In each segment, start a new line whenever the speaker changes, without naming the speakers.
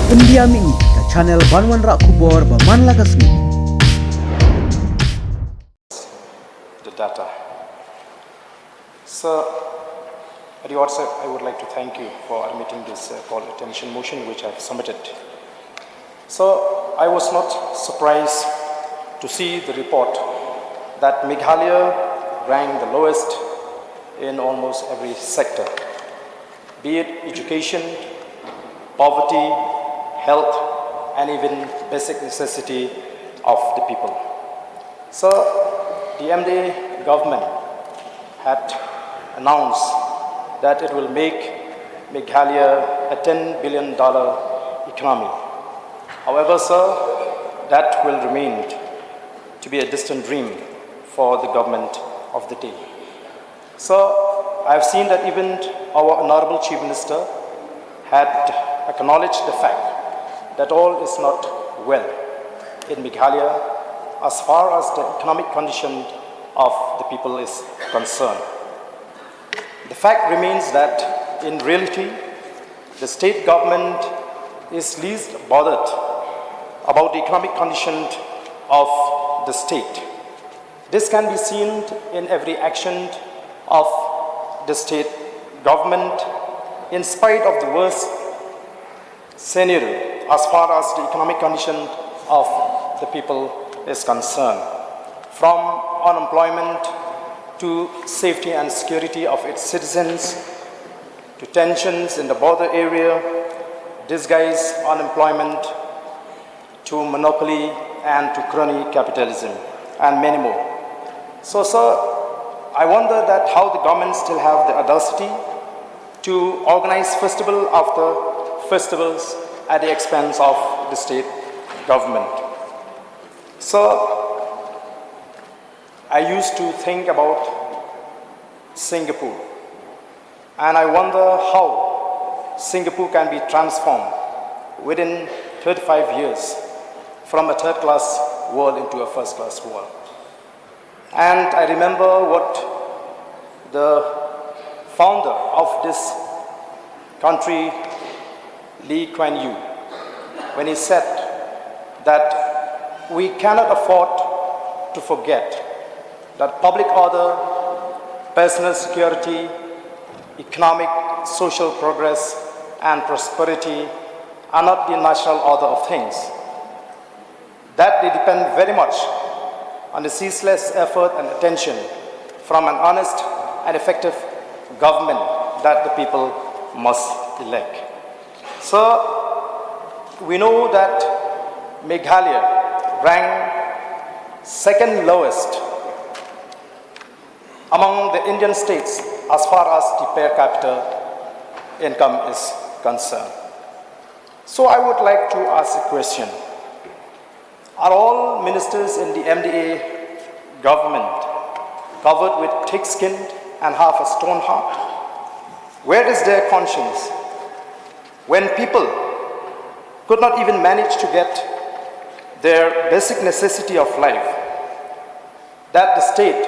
Pendiam ini ke channel Banwan Rak Kubor Baman Lagasmi.
The data. So, at the outset, I would like to thank you for admitting this call attention motion which I have submitted. So, I was not surprised to see the report that Meghalaya ranked the lowest in almost every sector, be it education, poverty, health, and even basic necessity of the people. So, the MDA government had announced that it will make Meghalaya a $10 billion economy. However, sir, that will remain to be a distant dream for the government of the day. So, I have seen that even our Honorable Chief Minister had acknowledged the fact that all is not well in Meghalaya as far as the economic condition of the people is concerned. The fact remains that in reality, the state government is least bothered about the economic condition of the state. This can be seen in every action of the state government in spite of the worst scenario as far as the economic condition of the people is concerned. From unemployment to safety and security of its citizens, to tensions in the border area, disguised unemployment, to monopoly and to crony capitalism, and many more. So, sir, I wonder that how the government still have the audacity to organize festival after festivals at the expense of the state government. So, I used to think about Singapore, and I wonder how Singapore can be transformed within 35 years from a third-class world into a first-class world. And I remember what the founder of this country, Lee Kuan Yew, when he said that we cannot afford to forget that public order, personal security, economic, social progress, and prosperity are not the natural order of things. That they depend very much on the ceaseless effort and attention from an honest and effective government that the people must elect. So, we know that Meghalaya ranked second lowest among the Indian states as far as the per capita income is concerned. So, I would like to ask a question. Are all ministers in the MDA government covered with thick skin and have a stone heart? Where is their conscience when people could not even manage to get their basic necessity of life, that the state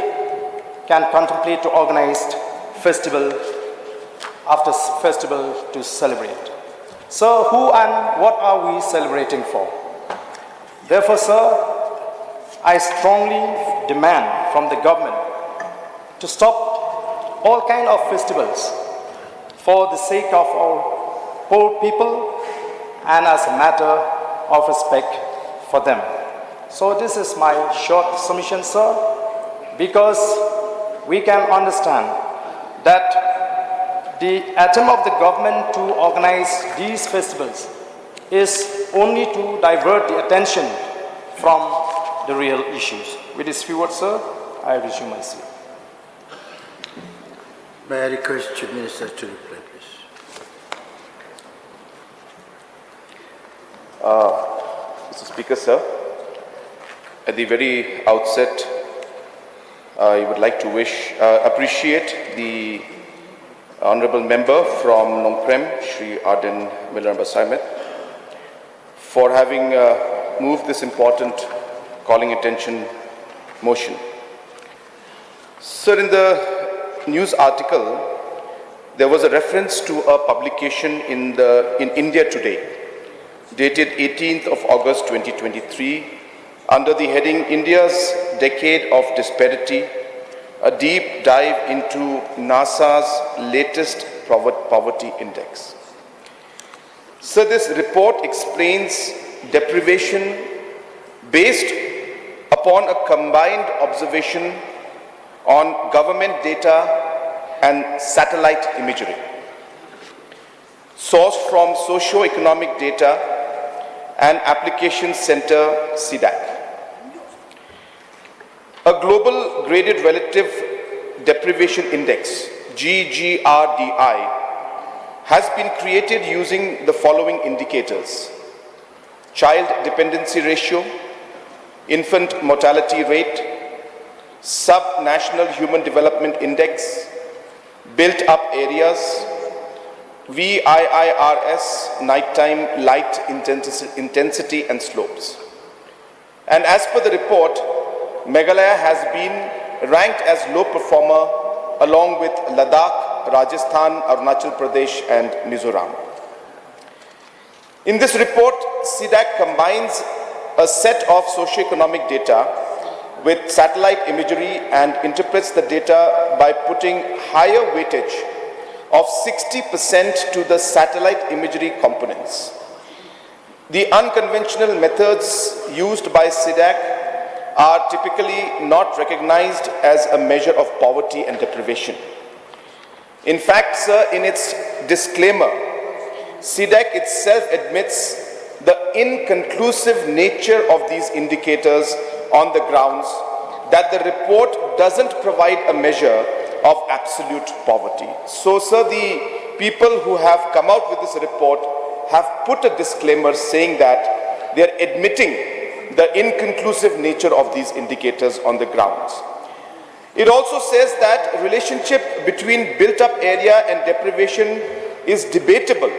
can contemplate to organize festival after festival to celebrate? So who and what are we celebrating for? Therefore, sir, I strongly demand from the government to stop all kinds of festivals for the sake of our poor people and as a matter of respect for them. So this is my short submission, sir, because we can understand that the attempt of the government to organize these festivals is only to divert the attention from the real issues. With this few words, sir, I resume my seat.
May I request Chief Minister to reply, please.
Mr. Speaker, sir, at the very outset, I would like to appreciate the Honourable Member from Nongprem, Shri Ardent Millaramba for having moved this important calling attention motion. Sir, in the news article, there was a reference to a publication in India Today, dated 18th of August 2023, under the heading India's Decade of Disparity, a deep dive into NASA's latest poverty index. So this report explains deprivation based upon a combined observation on government data and satellite imagery, sourced from socio-economic data and application center CDAC. A global graded relative deprivation index, GGRDI, has been created using the following indicators: child dependency ratio, infant mortality rate, sub-national human development index, built-up areas, VIIRS, nighttime light intensity and slopes. And as per the report, Meghalaya has been ranked as low performer along with Ladakh, Rajasthan, Arunachal Pradesh and Mizoram. In this report, CDAC combines a set of socioeconomic data with satellite imagery and interprets the data by putting higher weightage of 60% to the satellite imagery components. The unconventional methods used by CDAC are typically not recognized as a measure of poverty and deprivation. In fact, sir, in its disclaimer, CDAC itself admits the inconclusive nature of these indicators on the grounds that the report doesn't provide a measure of absolute poverty. So, sir, the people who have come out with this report have put a disclaimer saying that they are admitting the inconclusive nature of these indicators on the grounds. It also says that relationship between built-up area and deprivation is debatable,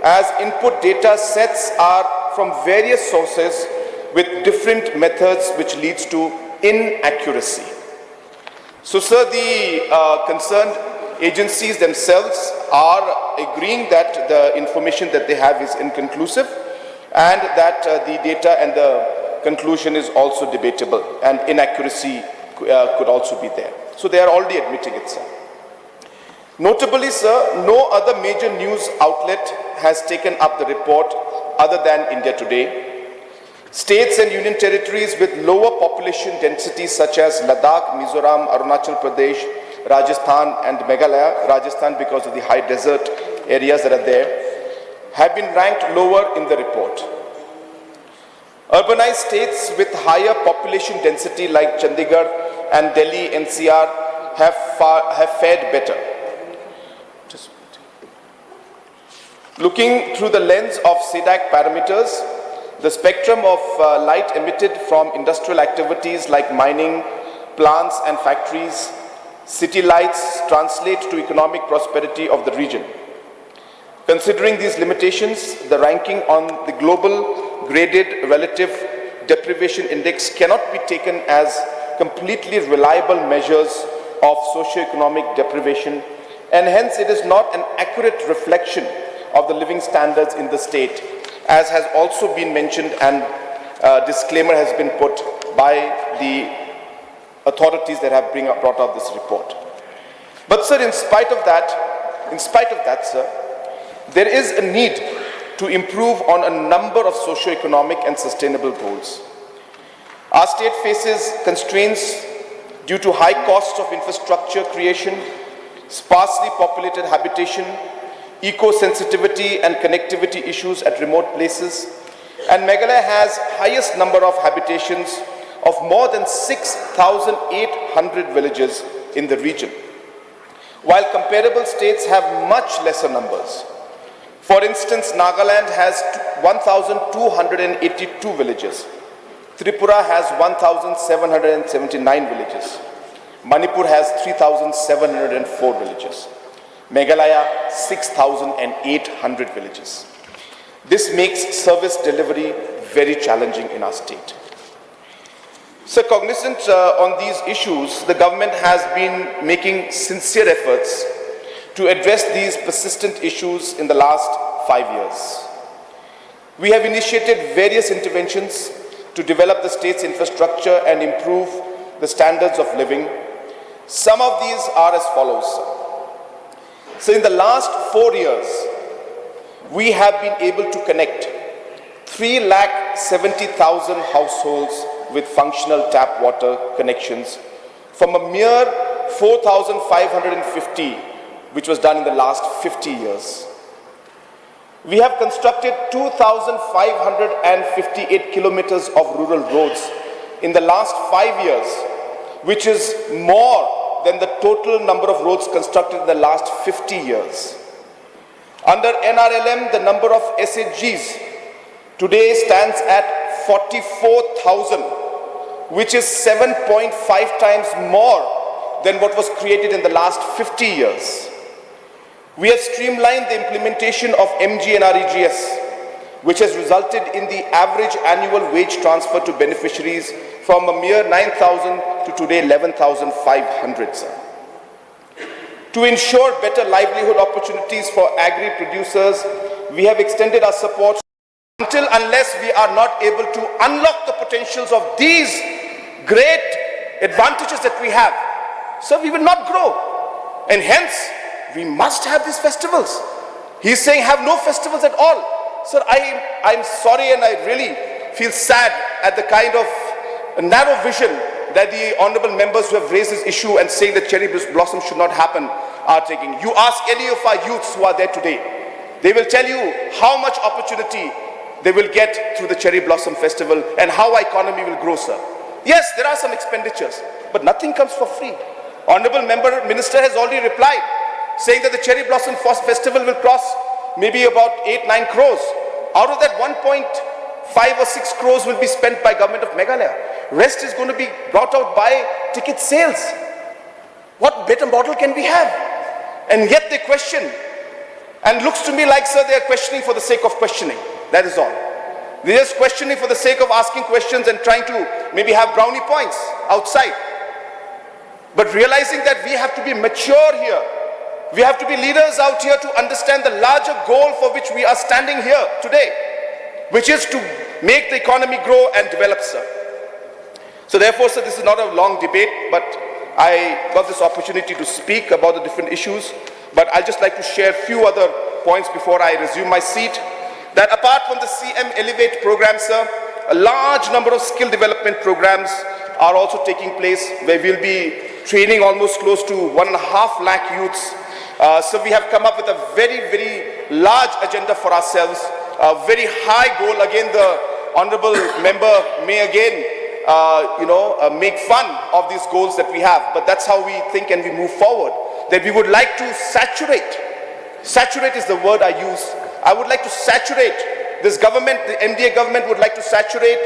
as input data sets are from various sources with different methods, which leads to inaccuracy. So, sir, the concerned agencies themselves are agreeing that the information that they have is inconclusive and that the data and the conclusion is also debatable and inaccuracy could also be there. So they are already admitting it, sir. Notably, sir, no other major news outlet has taken up the report other than India Today. States and union territories with lower population densities such as Ladakh, Mizoram, Arunachal Pradesh, Rajasthan and Meghalaya, Rajasthan because of the high desert areas that are there, have been ranked lower in the report. Urbanized states with higher population density like Chandigarh and Delhi NCR have fared better. Looking through the lens of CDAC parameters, the spectrum of light emitted from industrial activities like mining, plants and factories, city lights translate to economic prosperity of the region. Considering these limitations, the ranking on the global graded relative deprivation index cannot be taken as completely reliable measures of socio-economic deprivation, and hence it is not an accurate reflection of the living standards in the state, as has also been mentioned and a disclaimer has been put by the authorities that have brought out this report. But sir, in spite of that, sir, there is a need to improve on a number of socio-economic and sustainable goals. Our state faces constraints due to high costs of infrastructure creation, sparsely populated habitation, eco-sensitivity and connectivity issues at remote places, and Meghalaya has highest number of habitations of more than 6,800 villages in the region, while comparable states have much lesser numbers. For instance, Nagaland has 1,282 villages, Tripura has 1,779 villages, Manipur has 3,704 villages, Meghalaya 6,800 villages. This makes service delivery very challenging in our state. So cognizant on these issues, the government has been making sincere efforts to address these persistent issues in the last 5 years. We have initiated various interventions to develop the state's infrastructure and improve the standards of living. Some of these are as follows. So in the last 4 years, we have been able to connect 3,70,000 households with functional tap water connections from a mere 4,550, which was done in the last 50 years. We have constructed 2,558 kilometers of rural roads in the last 5 years, which is more than the total number of roads constructed in the last 50 years. Under NRLM, the number of SHGs today stands at 44,000, which is 7.5 times more than what was created in the last 50 years. We have streamlined the implementation of MGNREGS, which has resulted in the average annual wage transfer to beneficiaries from a mere 9,000 to today 11,500. To ensure better livelihood opportunities for agri-producers, we have extended our support unless we are not able to unlock the potentials of these great advantages that we have. So we will not grow, and hence we must have these festivals. He's saying have no festivals at all. Sir, I'm sorry, and I really feel sad at the kind of narrow vision that the honorable members who have raised this issue and saying that cherry blossom should not happen are taking. You ask any of our youths who are there today, they will tell you how much opportunity they will get through the cherry blossom festival and how our economy will grow, sir. Yes, there are some expenditures, but nothing comes for free. Honorable minister has already replied, saying that the cherry blossom festival will cost maybe about 8-9 crores. Out of that, 1.5 or 6 crores will be spent by government of Meghalaya. Rest is going to be brought out by ticket sales. What better model can we have? And yet they question. And looks to me like, sir, they are questioning for the sake of questioning. That is all. They're just questioning for the sake of asking questions and trying to maybe have brownie points outside. But realizing that we have to be mature here. We have to be leaders out here to understand the larger goal for which we are standing here today, which is to make the economy grow and develop, sir. So therefore, sir, this is not a long debate, but I got this opportunity to speak about the different issues. But I'd just like to share a few other points before I resume my seat. That apart from the CM Elevate program, sir, a large number of skill development programs are also taking place, where we'll be training almost close to 1.5 lakh youths. So we have come up with a very, very large agenda for ourselves, a very high goal. Again, the honorable member may again, make fun of these goals that we have, but that's how we think and we move forward. That we would like to saturate is the word I use. I would like to saturate this government, the MDA government would like to saturate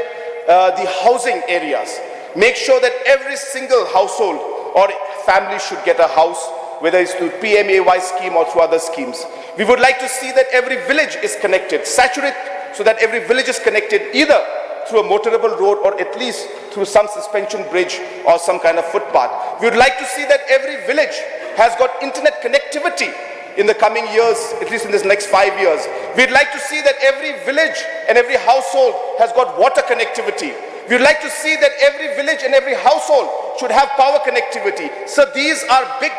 the housing areas. Make sure that every single household or family should get a house, whether it's through PMAY scheme or through other schemes. We would like to see that every village is connected, saturate so that every village is connected either through a motorable road or at least through some suspension bridge or some kind of footpath. We would like to see that every village has got internet connectivity in the coming years, at least in this next 5 years. We'd like to see that every village and every household has got water connectivity. We'd like to see that every village and every household should have power connectivity. So these are big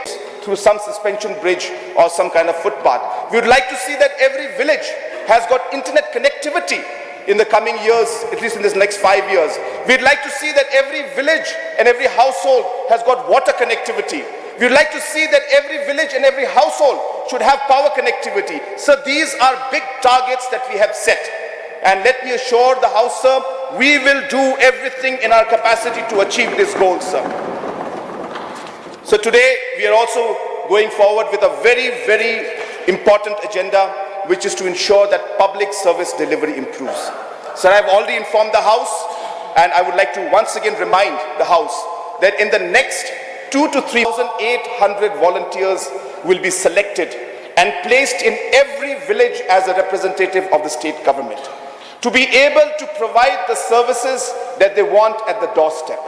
through some suspension bridge or some kind of footpath. We would like to see that every village has got internet connectivity in the coming years, at least in this next 5 years. We'd like to see that every village and every household has got water connectivity. We'd like to see that every village and every household should have power connectivity. So these are big targets that we have set. And let me assure the House, sir, we will do everything in our capacity to achieve this goal, sir. So today, we are also going forward with a very, very important agenda, which is to ensure that public service delivery improves. Sir, I've already informed the House, and I would like to once again remind the House that in the next 2,000 to 3,800 volunteers will be selected and placed in every village as a representative of the state government to be able to provide the services that they want at the doorstep.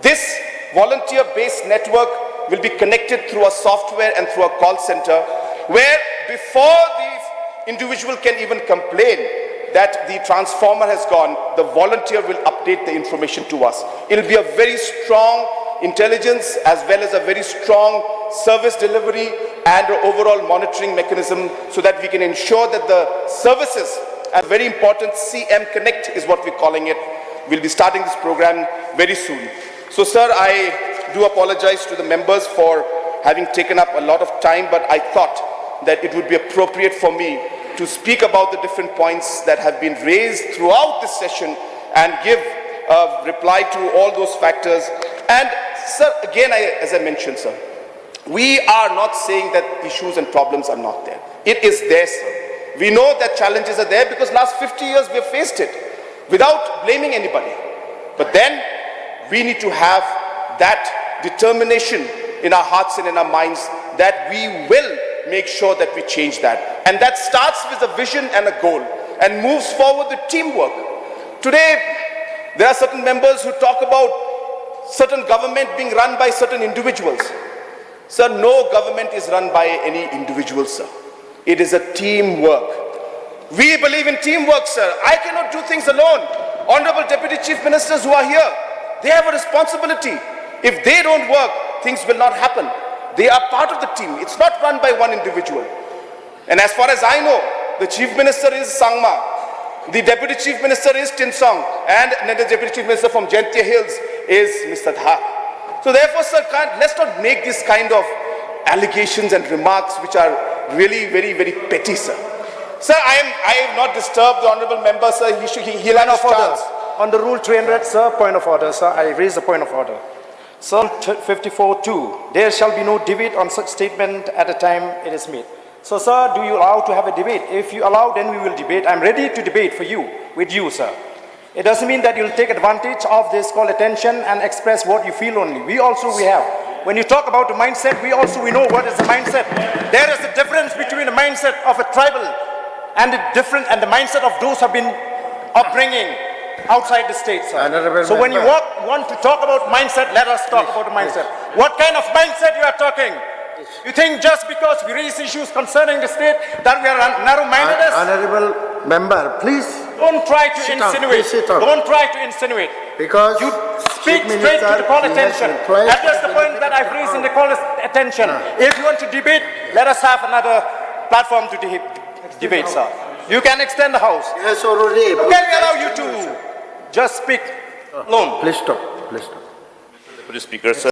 This volunteer-based network will be connected through a software and through a call center where before the individual can even complain, that the transformer has gone, the volunteer will update the information to us. It will be a very strong intelligence as well as a very strong service delivery and overall monitoring mechanism so that we can ensure that the services, and very important CM Connect is what we're calling it, we'll be starting this program very soon. So sir, I do apologize to the members for having taken up a lot of time, but I thought that it would be appropriate for me to speak about the different points that have been raised throughout this session and give a reply to all those factors. And sir, again, as I mentioned, sir, we are not saying that issues and problems are not there. It is there, sir. We know that challenges are there because last 50 years we have faced it without blaming anybody. But then we need to have that determination in our hearts and in our minds that we will make sure that we change that. And that starts with a vision and a goal and moves forward with teamwork. Today, there are certain members who talk about certain government being run by certain individuals. Sir, no government is run by any individual, sir. It is a teamwork. We believe in teamwork, sir. I cannot do things alone. Honorable Deputy Chief Ministers who are here, they have a responsibility. If they don't work, things will not happen. They are part of the team. It's not run by one individual. And as far as I know, the Chief Minister is Sangma, the Deputy Chief Minister is Tinsong, and the Deputy Chief Minister from Jentia Hills is Mr. Dhar. So therefore, sir, let's not make this kind of allegations and remarks which are really very, very petty, sir. Sir, I have not disturbed the honourable member, sir. He'll have his chance.
On the rule 300, sir, point of order, sir. I raise the point of order. Sir, 54.2, there shall be no debate on such statement at a time it is made. So, sir, do you allow to have a debate? If you allow, then we will debate. I'm ready to debate for you, with you, sir. It doesn't mean that you'll take advantage of this call attention and express what you feel only. We have. When you talk about the mindset, we know what is the mindset. There is a difference between the mindset of a tribal and the mindset of those who have been upbringing outside the state, sir. So when you want to talk about mindset, let us talk about the mindset. What kind of mindset you are talking? You think just because we raise issues concerning the state that we are narrow-minded?
Honorable member, please.
Don't try to insinuate. Don't try to insinuate.
Because
you speak straight to the call attention. Address the point that I've raised in the call attention. If you want to debate, let us have another platform to debate, sir. You can extend the house.
Yes, already.
Can we allow you to just speak alone?
Please stop. Please stop.
Deputy Speaker, sir.